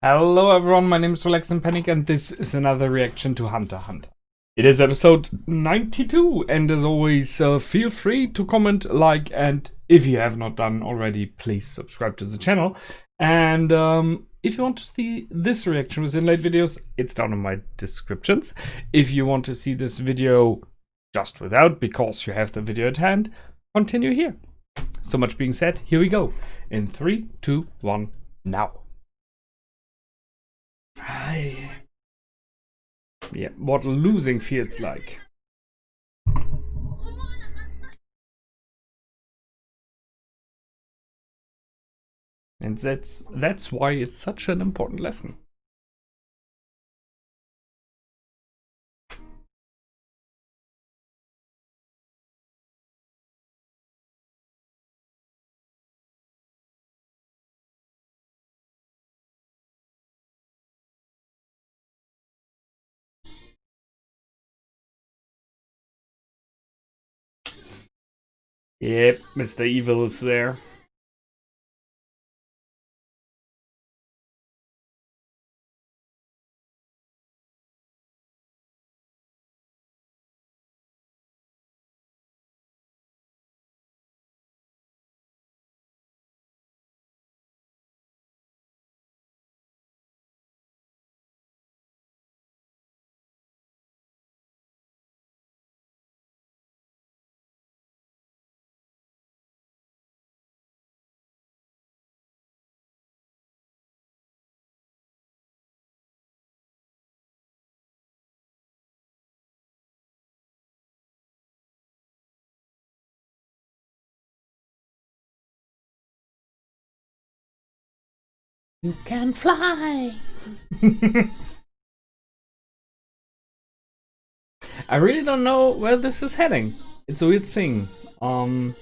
Hello everyone, my name is Relax and Panic and this is another reaction to Hunter x Hunter. It is episode 92 and as always feel free to comment, like, and if you have not done already, please subscribe to the channel. And if you want to see this reaction with inlaid videos, it's down in my descriptions. If you want to see this video just without, because you have the video at hand, continue here. So much being said, here we go. In 3, 2, 1, now. Yeah, what losing feels like. And that's why it's such an important lesson. Yep, Mr. Evil is there. You can fly! I really don't know where this is heading. It's a weird thing. I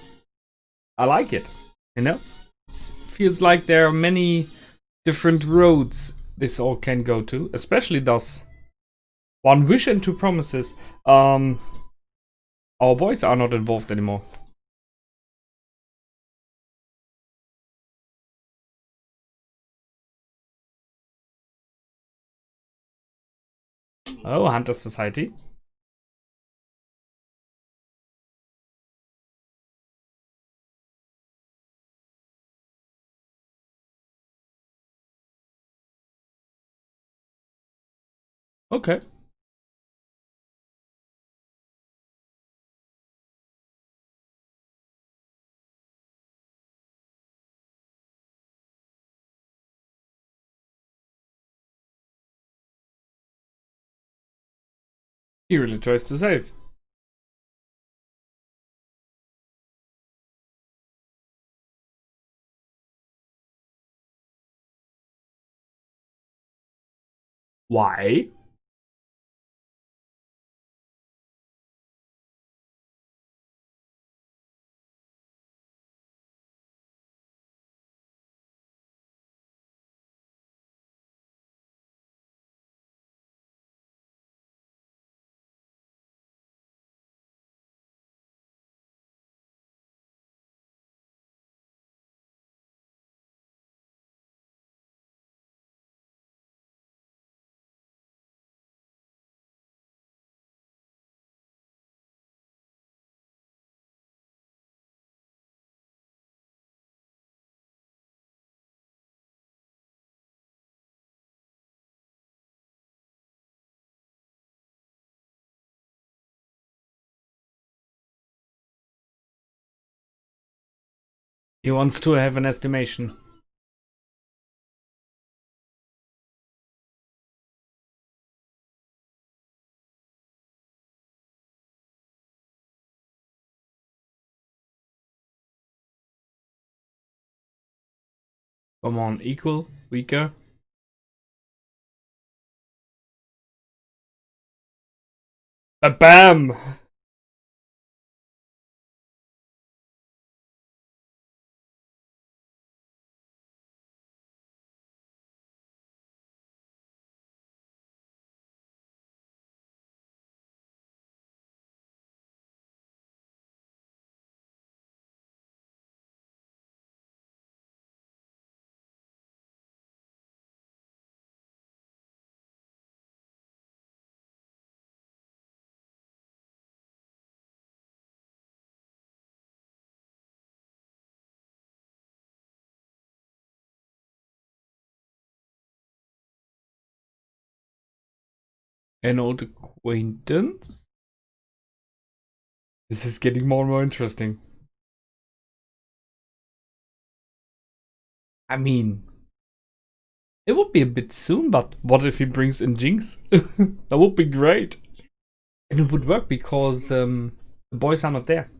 like it. You know? It feels like there are many different roads this all can go to. Especially thus. One wish and two promises. Our boys are not involved anymore. Oh, Hunter Society. Okay. He really tries to save. Why? He wants to have an estimation. Come on, equal, weaker. Bam! An old acquaintance? This is getting more and more interesting. I mean, it would be a bit soon, but what if he brings in Jinx? That would be great. And it would work because the boys are not there.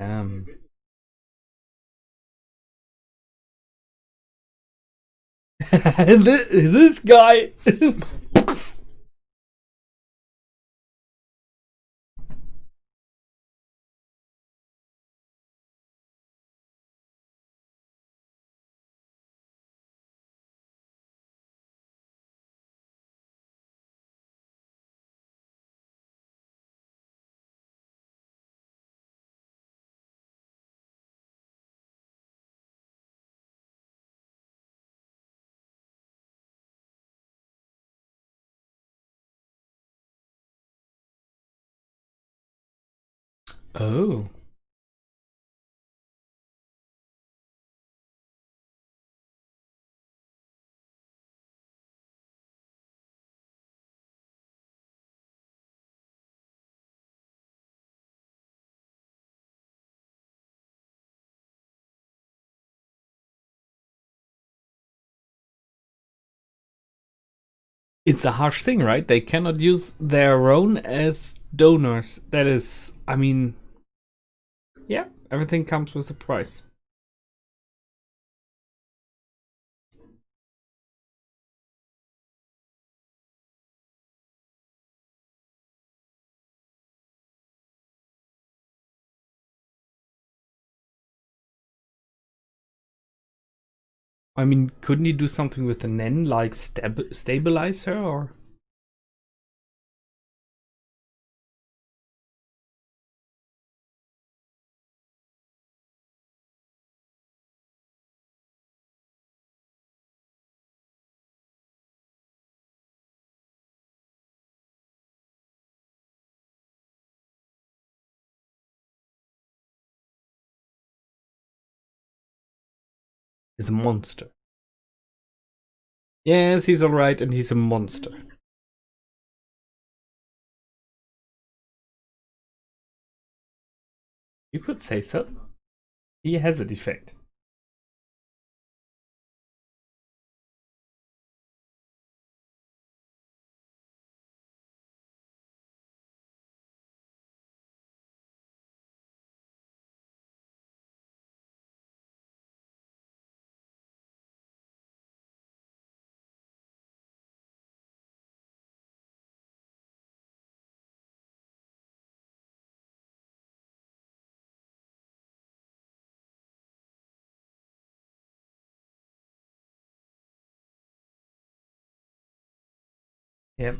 Um, this guy. Oh. It's a harsh thing, right? They cannot use their own as donors. That is, I mean, yeah, everything comes with a price. I mean, couldn't you do something with the Nen, like stabilize her, or? Is a monster. Yes, he's alright, and he's a monster. You could say so. He has a defect. Yep.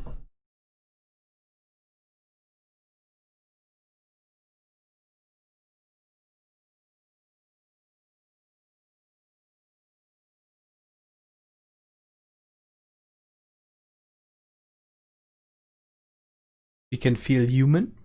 You can feel human.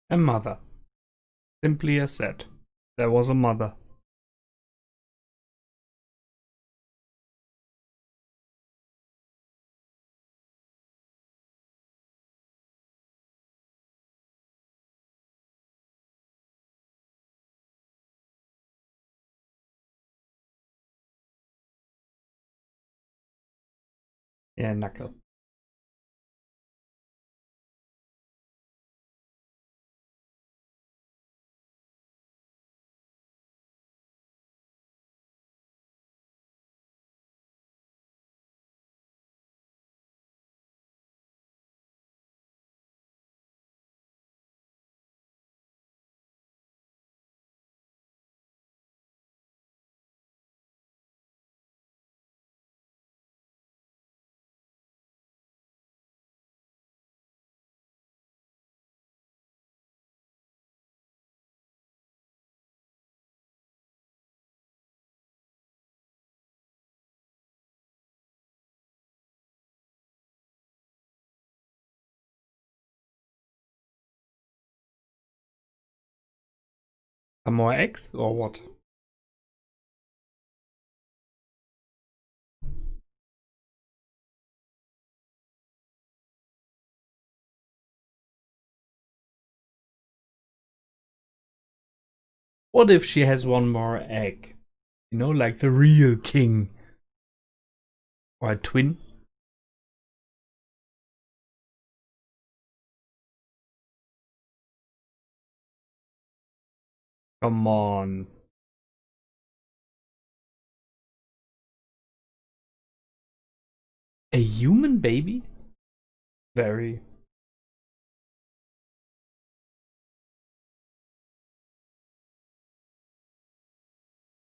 A mother. Simply as said. There was a mother. Yeah, knuckle. A more X or what? What if she has one more egg? You know, like the real king. Or a twin? Come on. A human baby? Very.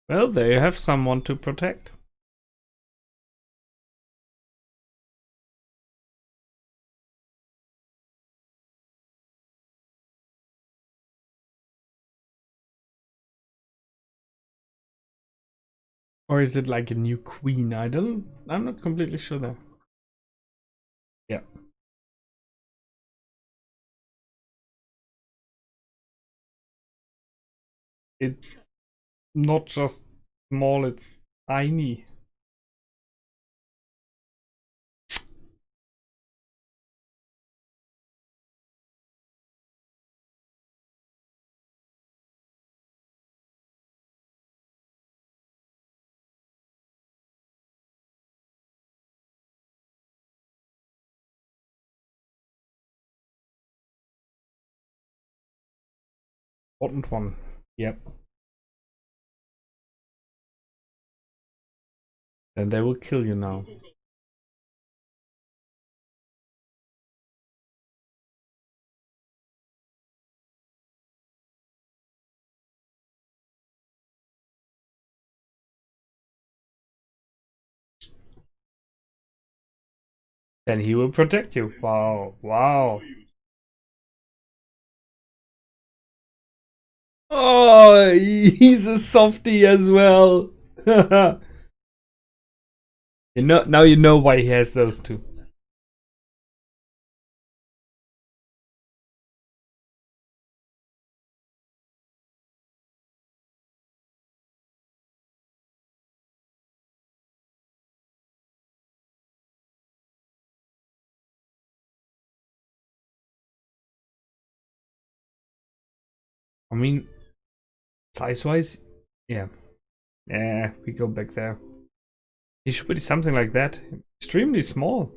Well, there you have someone to protect. Or is it like a new queen? I'm not completely sure there. Yeah. It's not just small, it's tiny. Important one. Yep. Then they will kill you now. Then he will protect you. Wow. Wow. Oh, he's a softie as well. You know, now you know why he has those two. I mean, size-wise, yeah. Yeah, we go back there. He should be something like that. Extremely small.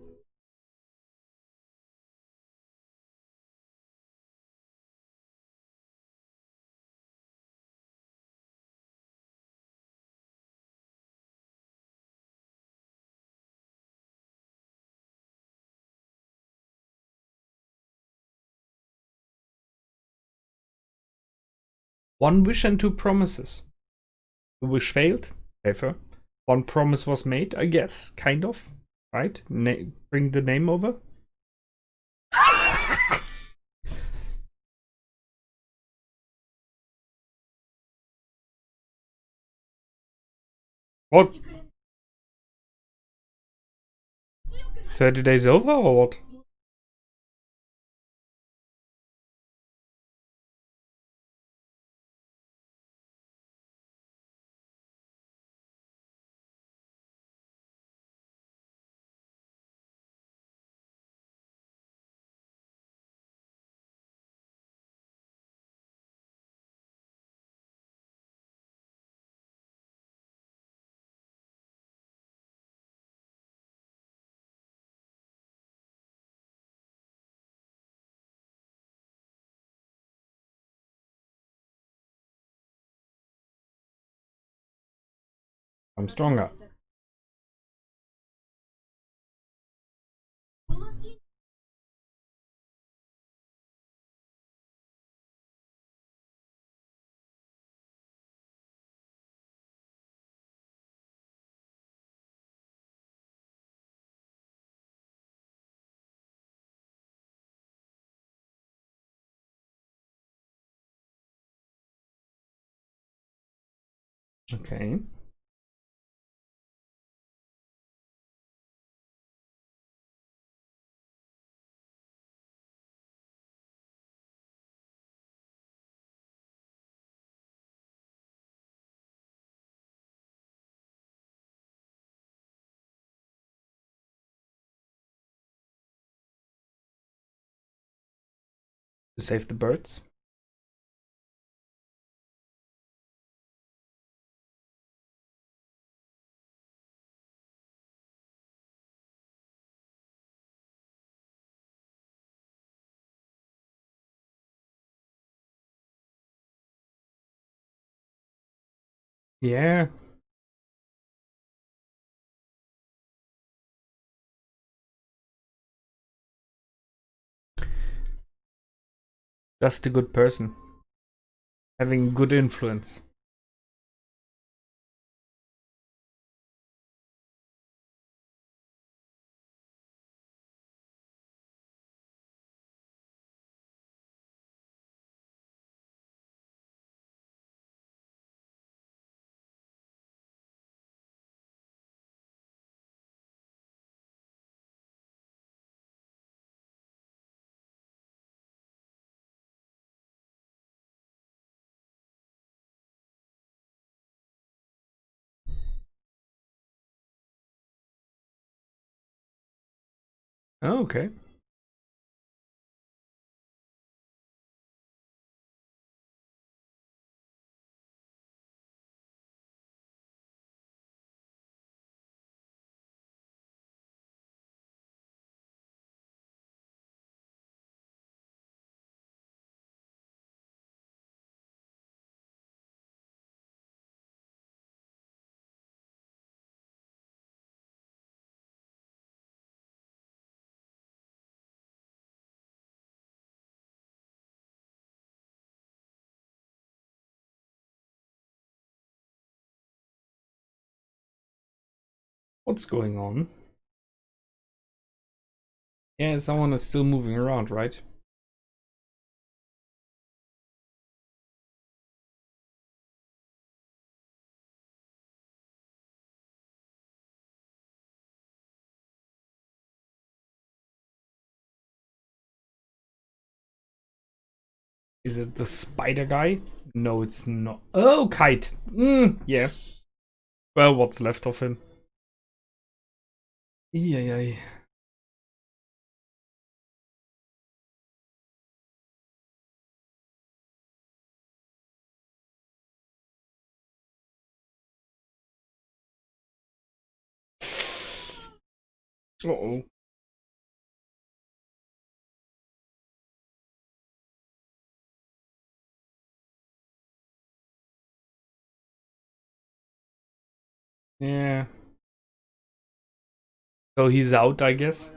One wish and two promises. The wish failed. Paper. One promise was made, I guess. Kind of. Right? Bring the name over. What? 30 days over or what? I'm stronger. Okay. To save the birds. Yeah. Just a good person. Having good influence. Oh, okay. What's going on? Yeah, someone is still moving around, right? Is it the spider guy? No, it's not. Oh, kite. Yeah. Well, what's left of him? Yeah. Uh-oh. Yeah. So he's out, I guess.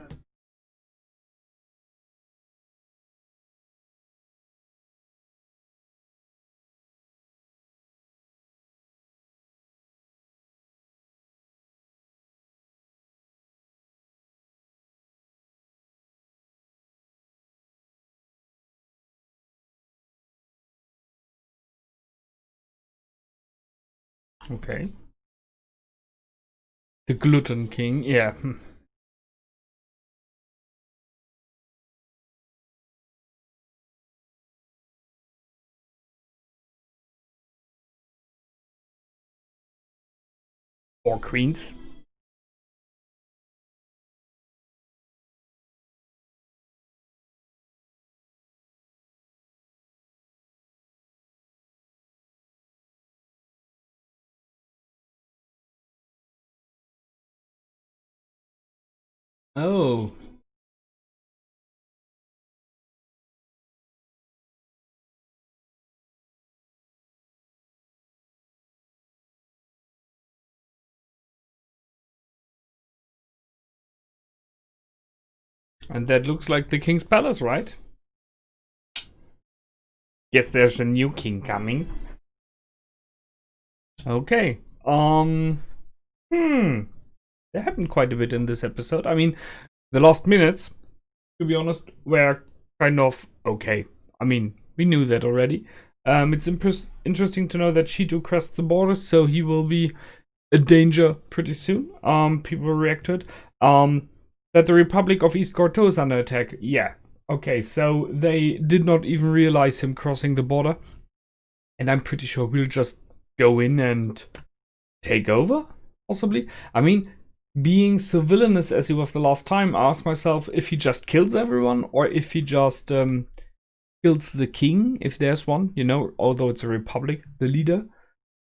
Okay. The Gluten King, yeah. Or queens. Oh. And that looks like the king's palace, right? Guess there's a new king coming. Okay. There happened quite a bit in this episode. I mean, the last minutes, to be honest, were kind of okay. I mean, we knew that already. It's interesting to know that Shito crossed the border, so he will be a danger pretty soon. People will react to it. That the Republic of East Gorto is under attack. Yeah. Okay, so they did not even realize him crossing the border. And I'm pretty sure we'll just go in and take over, possibly. I mean, being so villainous as he was the last time, I ask myself if he just kills everyone or if he just kills the king, if there's one, you know, although it's a republic, the leader.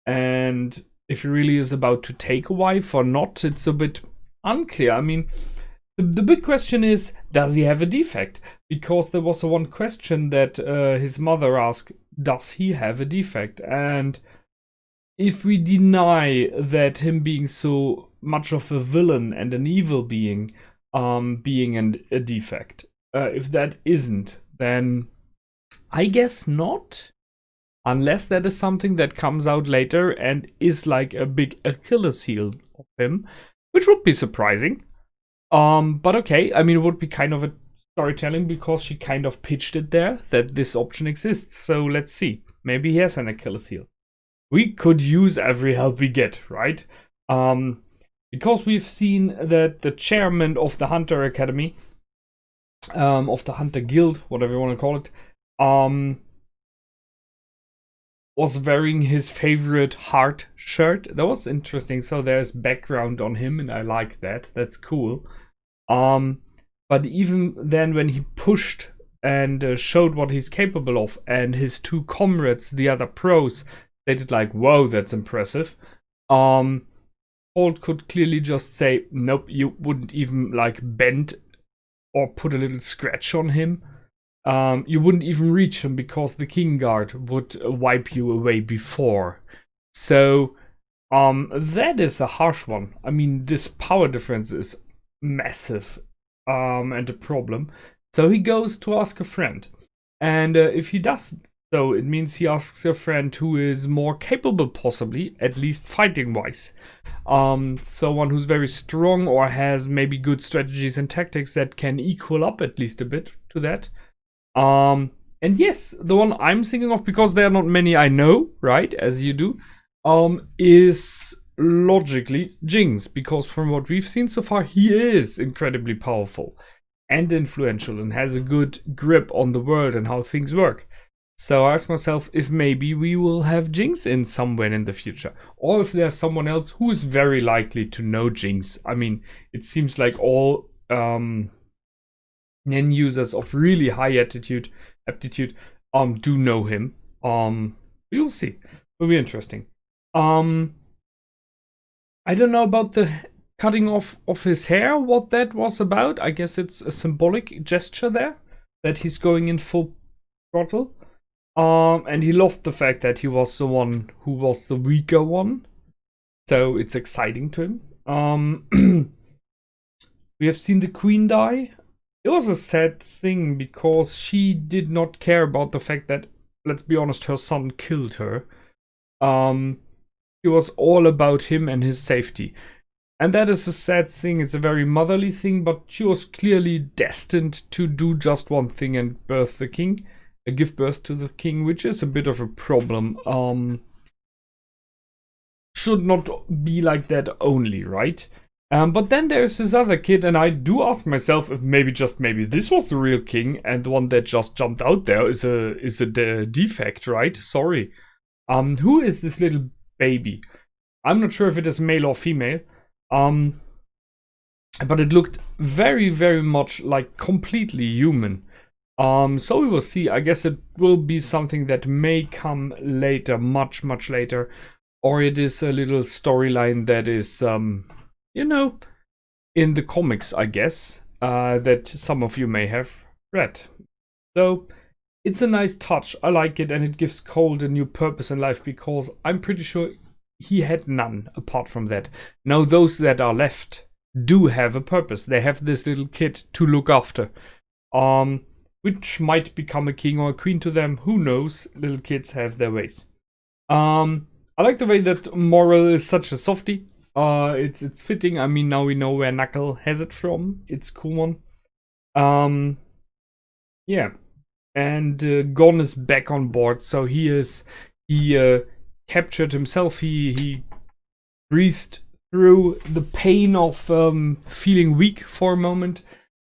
And if he really is about to take a wife or not, it's a bit unclear. I mean, the big question is, does he have a defect? Because there was one question that his mother asked, does he have a defect? And if we deny that him being so much of a villain and an evil being, being a defect, if that isn't, then I guess not. Unless that is something that comes out later and is like a big Achilles heel of him, which would be surprising. But okay, I mean, it would be kind of a storytelling because she kind of pitched it there that this option exists. So let's see. Maybe he has an Achilles heel. We could use every help we get, right? Because we've seen that the chairman of the Hunter Academy, of the Hunter Guild, whatever you want to call it, was wearing his favorite heart shirt. That was interesting. So there's background on him, and I like that. That's cool. But even then, when he pushed and showed what he's capable of, and his two comrades, the other pros, they did like, whoa, that's impressive. Colt could clearly just say, nope, you wouldn't even like bend or put a little scratch on him. You wouldn't even reach him because the King Guard would wipe you away before. So, that is a harsh one. I mean, this power difference is massive, and a problem. So he goes to ask a friend. And if he does so, it means he asks a friend who is more capable, possibly, at least fighting-wise. Someone who's very strong or has maybe good strategies and tactics that can equal up at least a bit to that. And yes, the one I'm thinking of, because there are not many I know, right, as you do, is logically Jinx, because from what we've seen so far, he is incredibly powerful and influential and has a good grip on the world and how things work. So I ask myself if maybe we will have Jinx in somewhere in the future, or if there's someone else who is very likely to know Jinx. I mean, it seems like all Nen users of really high aptitude do know him. We will see. Will be interesting. I don't know about the cutting off of his hair, what that was about. I guess it's a symbolic gesture there, that he's going in full throttle. And he loved the fact that he was the one who was the weaker one. So it's exciting to him. We have seen the queen die. It was a sad thing because she did not care about the fact that, let's be honest, her son killed her. It was all about him and his safety. And that is a sad thing. It's a very motherly thing, but she was clearly destined to do just one thing and birth the king. Give birth to the king, which is a bit of a problem. Should not be like that only, right? But then there's this other kid, and I do ask myself if maybe this was the real king, and the one that just jumped out there is a defect, right? Sorry. Who is this little baby? I'm not sure if it is male or female. But it looked very, very much like completely human. So we will see. I guess it will be something that may come later, much, much later. Or it is a little storyline that is, you know, in the comics, I guess, that some of you may have read. So it's a nice touch. I like it, and it gives Colt a new purpose in life, because I'm pretty sure he had none apart from that. Now those that are left do have a purpose. They have this little kid to look after, which might become a king or a queen to them. Who knows? Little kids have their ways. I like the way that Moral is such a softie. It's fitting. I mean, now we know where Knuckle has it from. It's a cool one. Yeah. And Gon is back on board. So he captured himself. He breathed through the pain of feeling weak for a moment,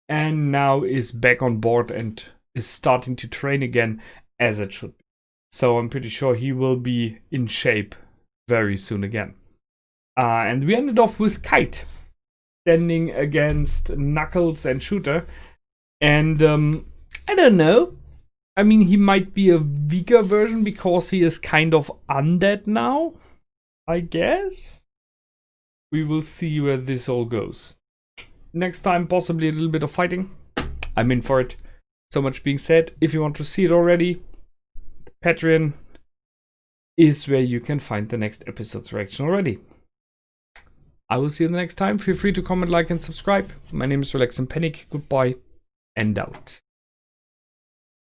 and now is back on board and is starting to train again as it should be. So I'm pretty sure he will be in shape very soon again. And we ended off with Kite standing against Knuckles and Shooter. And I don't know. I mean, he might be a weaker version because he is kind of undead now, I guess. We will see where this all goes. Next time, possibly a little bit of fighting. I'm in for it. So much being said, if you want to see it already, Patreon is where you can find the next episode's reaction already. I will see you the next time. Feel free to comment, like, and subscribe. My name is Relax and Panic. Goodbye and out.